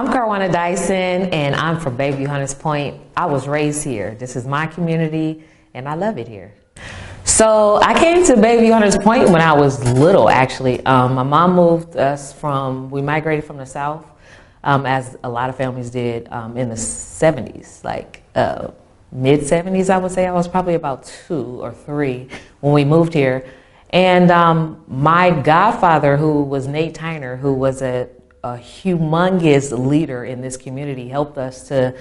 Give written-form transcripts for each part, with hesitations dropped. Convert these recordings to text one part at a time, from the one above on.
I'm Carwana Dyson, and I'm from Bayview Hunters Point. I was raised here. This is my community, and I love it here. So I came to Bayview Hunters Point when I was little, actually. My mom moved us we migrated from the South, as a lot of families did in the 70s, like mid-70s, I would say. I was probably about 2 or 3 when we moved here. And my godfather, who was Nate Tyner, who was a humongous leader in this community, helped us to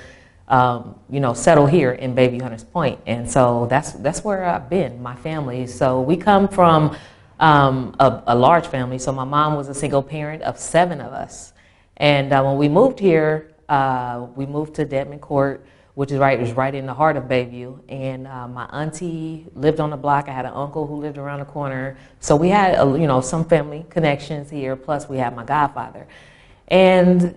settle here in Bayview Hunters Point. And so that's where I've been, my family. So we come from a large family. So my mom was a single parent of 7 of us. And when we moved here, we moved to Dedman Court, which is right in the heart of Bayview. And my auntie lived on the block. I had an uncle who lived around the corner. So we had some family connections here. Plus we had my godfather. And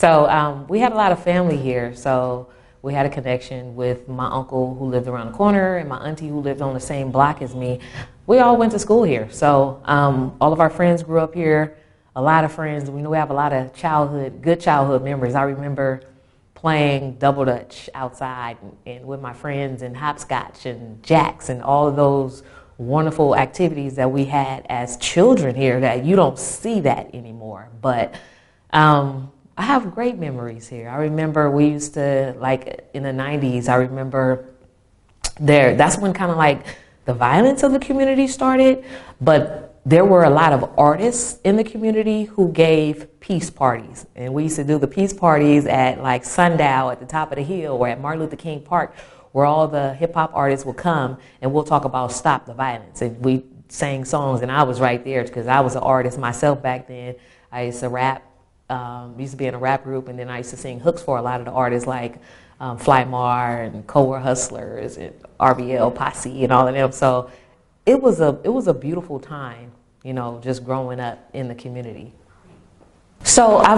so we had a lot of family here. So we had a connection with my uncle who lived around the corner and my auntie who lived on the same block as me. We all went to school here. So all of our friends grew up here. A lot of friends. We have a lot of good childhood memories. I remember playing double dutch outside and with my friends, and hopscotch and jacks and all of those wonderful activities that we had as children here that you don't see that anymore. But I have great memories here. I remember we used to, like in the 90s, I remember that's when kind of like the violence of the community started, but there were a lot of artists in the community who gave peace parties. And we used to do the peace parties at like Sundial at the top of the hill or at Martin Luther King Park, where all the hip hop artists would come and we'll talk about stop the violence. And we sang songs, and I was right there because I was an artist myself back then. I used to rap, used to be in a rap group, and then I used to sing hooks for a lot of the artists like Fly Mar and Cobra Hustlers and RBL Posse and all of them. So it was a beautiful time, just growing up in the community. So I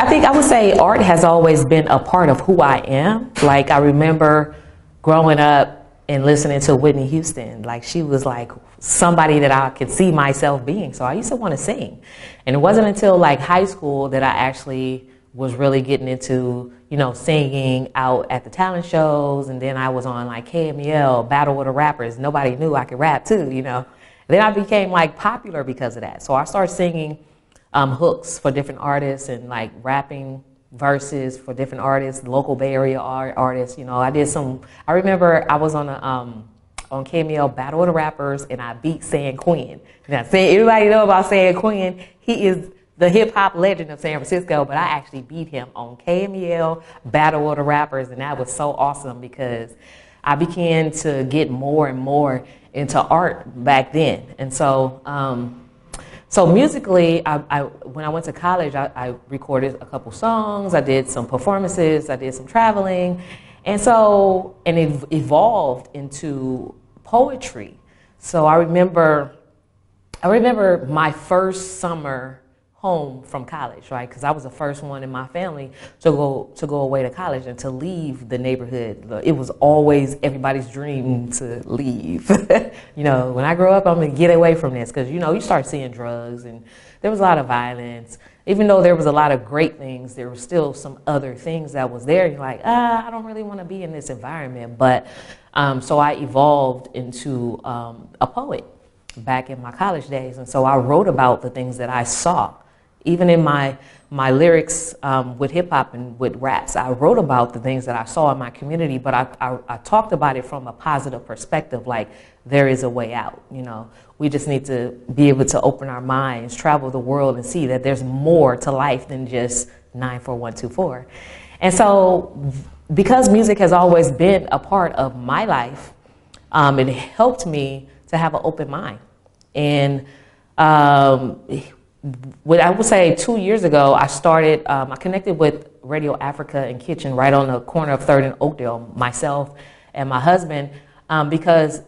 think I would say art has always been a part of who I am. Like I remember growing up and listening to Whitney Houston. Like she was like somebody that I could see myself being. So I used to want to sing. And it wasn't until like high school that I actually was really getting into, singing out at the talent shows. And then I was on like KMEL, Battle with the Rappers. Nobody knew I could rap too, Then I became like popular because of that. So I started singing hooks for different artists and like rapping verses for different artists, local Bay Area artists. I remember I was on KMEL Battle of the Rappers, and I beat San Quinn. Now, everybody know about San Quinn. He is the hip hop legend of San Francisco, but I actually beat him on KMEL Battle of the Rappers, and that was so awesome because I began to get more and more into art back then. And so so musically, when I went to college, I recorded a couple songs, I did some performances, I did some traveling, and it evolved into poetry. So I remember my first summer home from college, right? Because I was the first one in my family to go away to college and to leave the neighborhood. It was always everybody's dream to leave. When I grow up, I'm gonna get away from this because you start seeing drugs, and there was a lot of violence. Even though there was a lot of great things, there was still some other things that was there. You're like, I don't really want to be in this environment. But so I evolved into a poet back in my college days, and so I wrote about the things that I saw. Even in my lyrics with hip hop and with raps, I wrote about the things that I saw in my community, but I talked about it from a positive perspective, like there is a way out. We just need to be able to open our minds, travel the world, and see that there's more to life than just 94124. And so, because music has always been a part of my life, it helped me to have an open mind. And what I would say 2 years ago, I connected with Radio Africa and Kitchen right on the corner of 3rd and Oakdale, myself and my husband, because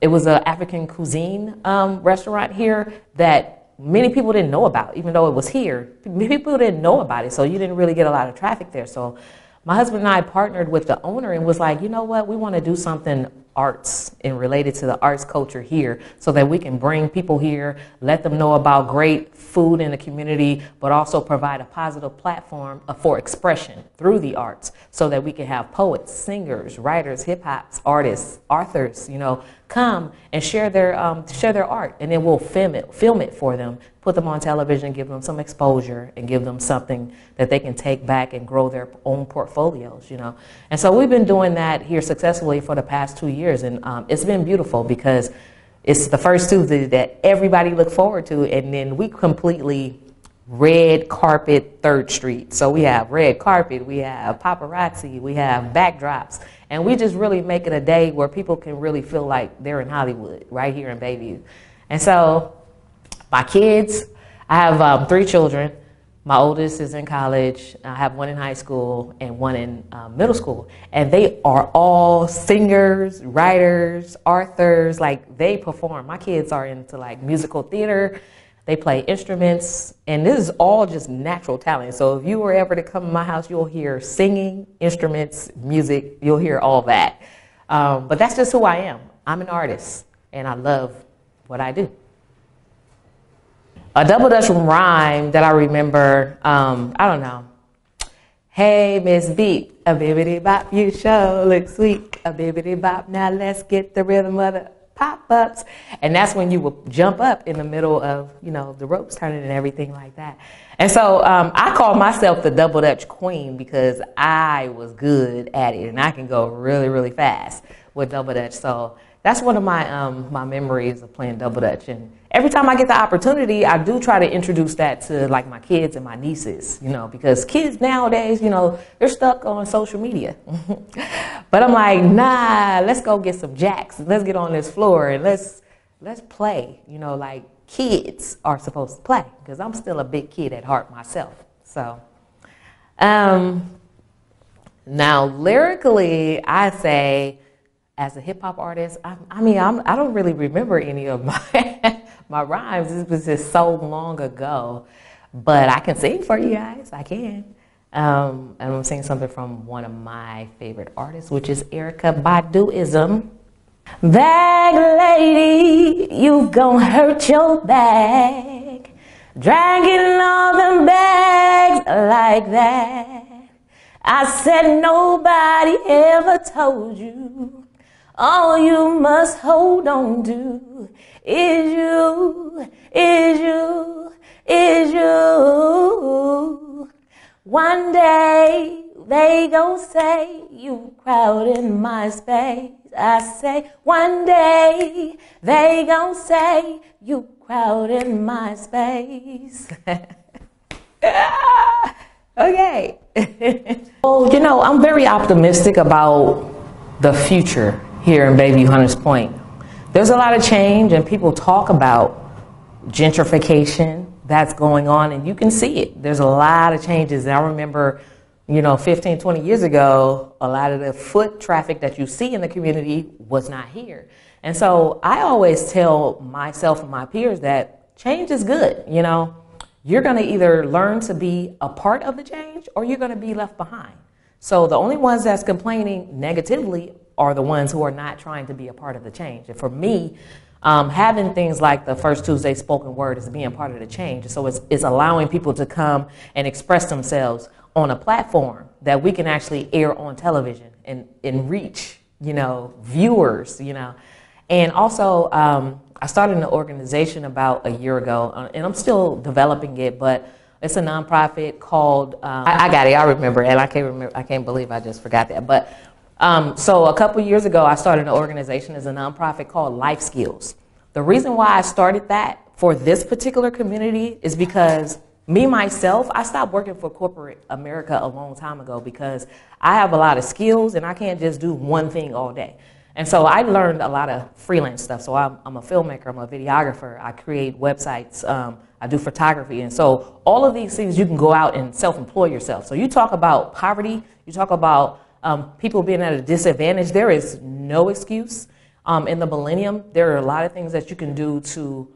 it was an African cuisine restaurant here that many people didn't know about, even though it was here. People didn't know about it, so you didn't really get a lot of traffic there. So my husband and I partnered with the owner and was like, you know what, we want to do something arts and related to the arts culture here so that we can bring people here, let them know about great food in the community, but also provide a positive platform for expression through the arts so that we can have poets, singers, writers, hip hops, artists, authors, you know, come and share their art, and then we'll film it for them, put them on television, give them some exposure, and give them something that they can take back and grow their own portfolios, you know. And so we've been doing that here successfully for the past 2 years, and it's been beautiful because it's the first Tuesday that everybody look forward to, and then we completely red carpet 3rd Street. So we have red carpet, we have paparazzi, we have backdrops, and we just really make it a day where people can really feel like they're in Hollywood right here in Bayview. And so my kids, I have 3 children. My oldest is in college. I have one in high school and one in middle school. And they are all singers, writers, authors, like they perform. My kids are into like musical theater. They play instruments, and this is all just natural talent. So if you were ever to come to my house, you'll hear singing, instruments, music, you'll hear all that. But that's just who I am. I'm an artist, and I love what I do. A double Dutch rhyme that I remember, I don't know. Hey, Miss Beat, a bibbity bop, you sure look sweet. A bibbity bop, now let's get the rhythm of the pop-ups. And that's when you will jump up in the middle of, you know, the ropes turning and everything like that. And so I call myself the double Dutch queen because I was good at it, and I can go really, really fast with double Dutch. So that's one of my my memories of playing double Dutch. And every time I get the opportunity, I do try to introduce that to like my kids and my nieces, you know, because kids nowadays, you know, they're stuck on social media. But I'm like, nah, let's go get some jacks. Let's get on this floor and let's play, you know, like kids are supposed to play, because I'm still a big kid at heart myself. So now lyrically, I say, as a hip hop artist, I don't really remember any of my my rhymes. This was just so long ago, but I can sing for you guys. I can. And I'm singing something from one of my favorite artists, which is Erykah Baduizm. Bag lady, you gon' hurt your back, dragging all them bags like that. I said nobody ever told you. All you must hold on to is you, is you, is you. One day they gon' say you crowding my space. I say one day they gon' say you crowding my space. Okay. Well, you know, I'm very optimistic about the future here in Bayview Hunters Point. There's a lot of change, and people talk about gentrification that's going on, and you can see it. There's a lot of changes. And I remember, you know, 15, 20 years ago, a lot of the foot traffic that you see in the community was not here. And so I always tell myself and my peers that change is good. You know, you're going to either learn to be a part of the change or you're going to be left behind. So the only ones that's complaining negatively are the ones who are not trying to be a part of the change. And for me, having things like the First Tuesday spoken word is being part of the change. So it's allowing people to come and express themselves on a platform that we can actually air on television and reach, you know, viewers, you know. And also, I started an organization about a year ago, and I'm still developing it, but it's a nonprofit called, I got it, I remember, and I can't believe I just forgot that. But so a couple years ago, I started an organization as a nonprofit called Life Skills. The reason why I started that for this particular community is because me, myself, I stopped working for corporate America a long time ago because I have a lot of skills and I can't just do one thing all day. And so I learned a lot of freelance stuff. So I'm a filmmaker, I'm a videographer, I create websites, I do photography. And so all of these things, you can go out and self-employ yourself. So you talk about poverty, you talk about people being at a disadvantage. There is no excuse. In the millennium, there are a lot of things that you can do to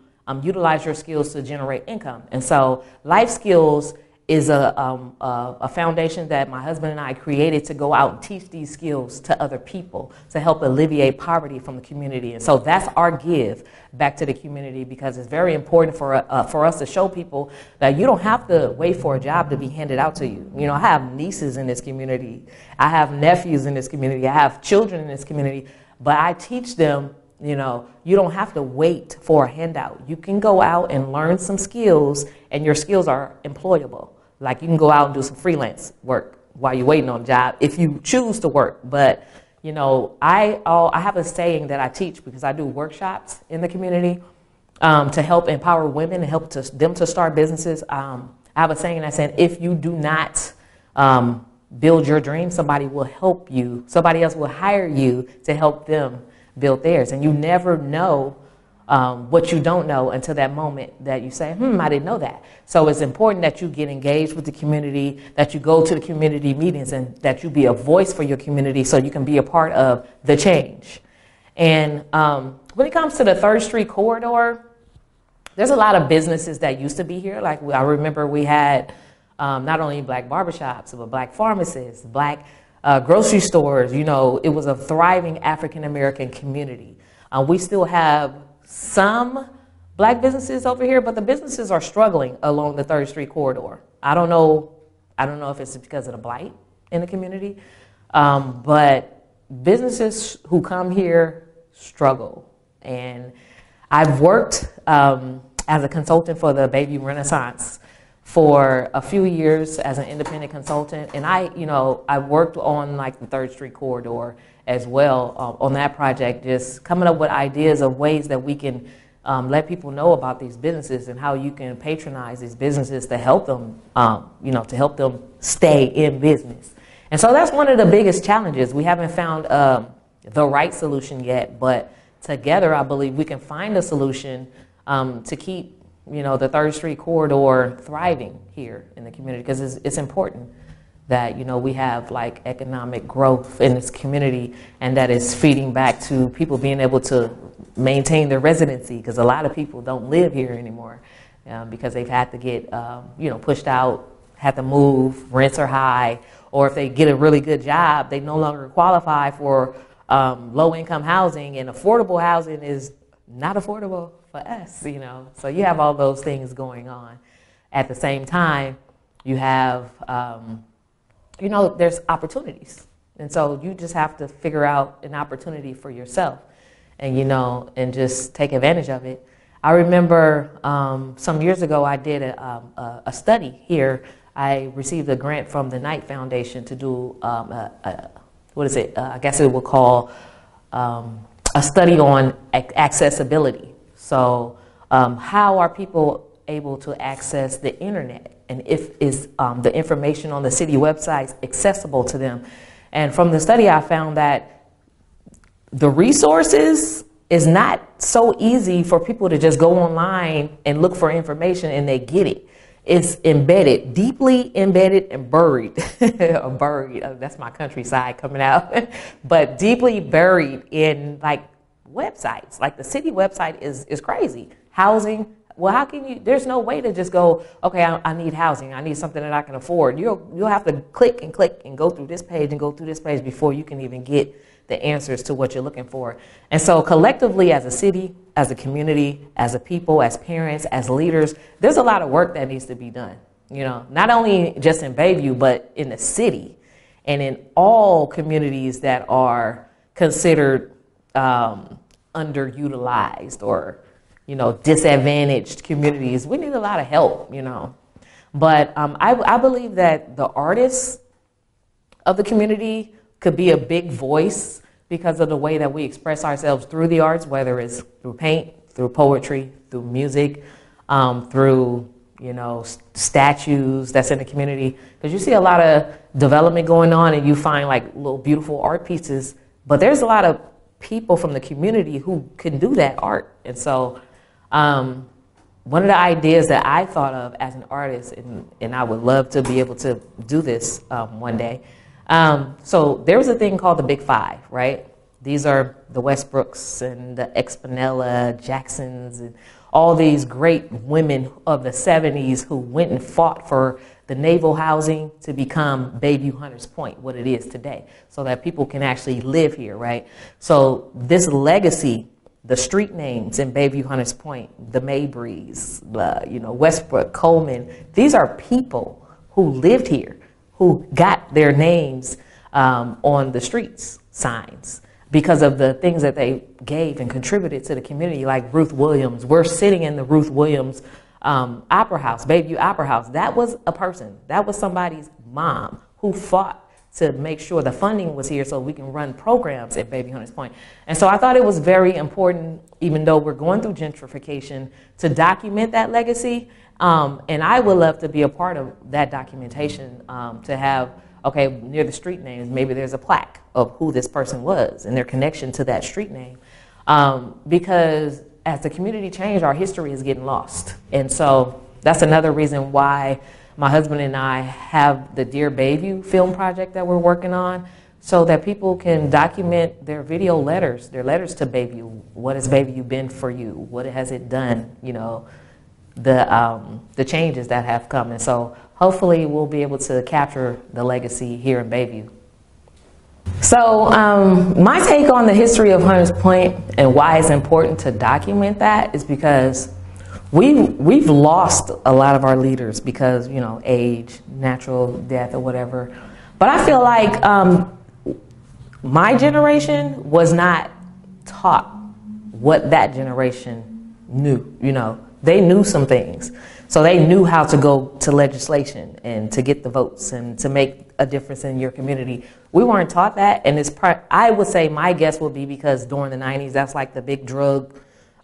utilize your skills to generate income. And so Life Skills is a foundation that my husband and I created to go out and teach these skills to other people to help alleviate poverty from the community. And so that's our give back to the community, because it's very important for us to show people that you don't have to wait for a job to be handed out to you. You know, I have nieces in this community. I have nephews in this community. I have children in this community. But I teach them, you know, you don't have to wait for a handout. You can go out and learn some skills, and your skills are employable. Like, you can go out and do some freelance work while you're waiting on a job if you choose to work. But, you know, I have a saying that I teach because I do workshops in the community to help empower women and help them to start businesses. I have a saying that said, if you do not build your dream, somebody will help you. Somebody else will hire you to help them build theirs. And you never know what you don't know until that moment that you say, I didn't know that. So it's important that you get engaged with the community, that you go to the community meetings, and that you be a voice for your community so you can be a part of the change. And when it comes to the 3rd Street corridor, there's a lot of businesses that used to be here. Like, I remember we had not only black barbershops, but black pharmacists, black grocery stores. You know, it was a thriving African-American community. We still have some black businesses over here, but the businesses are struggling along the 3rd Street corridor. I don't know if it's because of the blight in the community, but businesses who come here struggle. And I've worked as a consultant for the Baby Renaissance for a few years as an independent consultant, and I worked on like the 3rd Street corridor as well on that project, just coming up with ideas of ways that we can let people know about these businesses and how you can patronize these businesses to help them, to help them stay in business. And so that's one of the biggest challenges. We haven't found the right solution yet, but together I believe we can find a solution to keep the 3rd Street corridor thriving here in the community, because it's important that we have like economic growth in this community, and that is feeding back to people being able to maintain their residency, because a lot of people don't live here anymore because they've had to get pushed out, had to move, rents are high, or if they get a really good job, they no longer qualify for low-income housing, and affordable housing is not affordable for us, So you have all those things going on. At the same time, you have, there's opportunities. And so you just have to figure out an opportunity for yourself and, and just take advantage of it. I remember some years ago, I did a study here. I received a grant from the Knight Foundation to do, I guess it would call a study on accessibility. So how are people able to access the internet, and is the information on the city websites accessible to them? And from the study, I found that the resources is not so easy for people to just go online and look for information and they get it. It's embedded, deeply embedded and buried. Buried, that's my countryside coming out. But deeply buried in like websites. Like the city website is crazy. Housing, well, how can you, there's no way to just go, okay, I need housing. I need something that I can afford. You'll have to click and go through this page and go through this page before you can even get the answers to what you're looking for. And so collectively as a city, as a community, as a people, as parents, as leaders, there's a lot of work that needs to be done. Not only just in Bayview, but in the city and in all communities that are considered underutilized or, disadvantaged communities. We need a lot of help, But I believe that the artists of the community could be a big voice because of the way that we express ourselves through the arts, whether it's through paint, through poetry, through music, through, statues that's in the community. Because you see a lot of development going on and you find like little beautiful art pieces, but there's a lot of people from the community who can do that art. And so one of the ideas that I thought of as an artist, and I would love to be able to do this one day. So there was a thing called the Big Five, right? These are the Westbrooks and the Exponella Jacksons and all these great women of the 70s who went and fought for the naval housing to become Bayview Hunters Point, what it is today, so that people can actually live here, right? So this legacy, the street names in Bayview Hunters Point, the Mabrys, Westbrook, Coleman, these are people who lived here, who got their names on the streets signs because of the things that they gave and contributed to the community, like Ruth Williams. We're sitting in the Ruth Williams Opera House, Bayview Opera House. That was a person, that was somebody's mom who fought to make sure the funding was here so we can run programs at Bayview Hunters Point. And so I thought it was very important, even though we're going through gentrification, to document that legacy. And I would love to be a part of that documentation, to have, okay, near the street names, maybe there's a plaque of who this person was and their connection to that street name. Because as the community changed, our history is getting lost. And so that's another reason why my husband and I have the Dear Bayview film project that we're working on, so that people can document their video letters, their letters to Bayview. What has Bayview been for you? What has it done? The changes that have come. And so hopefully we'll be able to capture the legacy here in Bayview. So my take on the history of Hunters Point and why it's important to document that is because we've lost a lot of our leaders because, age, natural death or whatever. But I feel like my generation was not taught what that generation knew, They knew some things. So they knew how to go to legislation and to get the votes and to make a difference in your community. We weren't taught that, and I would say my guess would be because during the 90s, that's like the big drug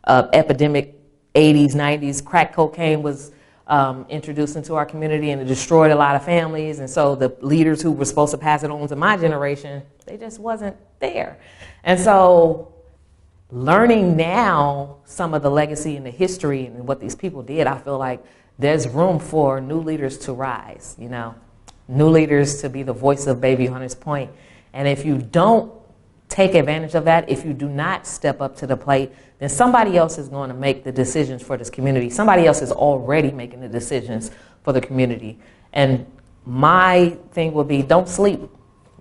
epidemic. 80s, 90s, crack cocaine was introduced into our community, and it destroyed a lot of families. And so the leaders who were supposed to pass it on to my generation, they just wasn't there. And so learning now some of the legacy and the history and what these people did, I feel like there's room for new leaders to rise, new leaders to be the voice of Bayview Hunters Point. And if you don't take advantage of that, if you do not step up to the plate, then somebody else is going to make the decisions for this community. Somebody else is already making the decisions for the community. And my thing would be, don't sleep,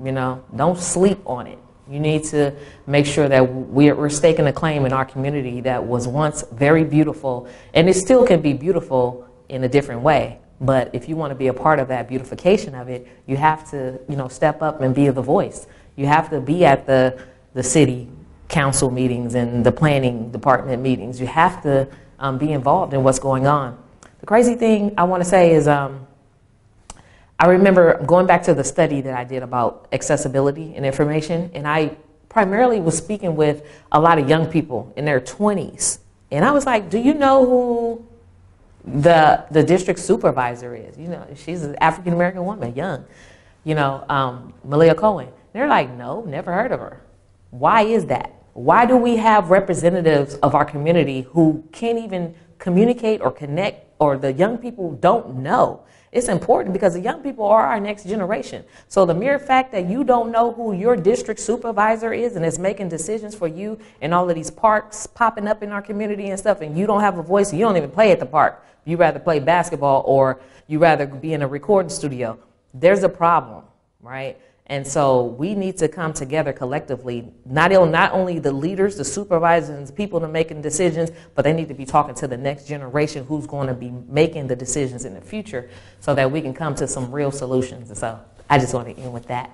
don't sleep on it. You need to make sure that we're staking a claim in our community that was once very beautiful, and it still can be beautiful in a different way. But if you want to be a part of that beautification of it, you have to, step up and be the voice. You have to be at the city council meetings and the planning department meetings. You have to be involved in what's going on. The crazy thing I want to say is I remember going back to the study that I did about accessibility and information, and I primarily was speaking with a lot of young people in their 20s. And I was like, do you know who the district supervisor is? She's an African-American woman, young, Malia Cohen. They're like, no, never heard of her. Why is that? Why do we have representatives of our community who can't even communicate or connect, or the young people don't know? It's important because the young people are our next generation. So the mere fact that you don't know who your district supervisor is and is making decisions for you and all of these parks popping up in our community and stuff, and you don't have a voice, you don't even play at the park. You rather play basketball or you rather be in a recording studio. There's a problem, right? And so we need to come together collectively, not only the leaders, the supervisors, and the people that are making decisions, but they need to be talking to the next generation who's going to be making the decisions in the future so that we can come to some real solutions. And so I just want to end with that.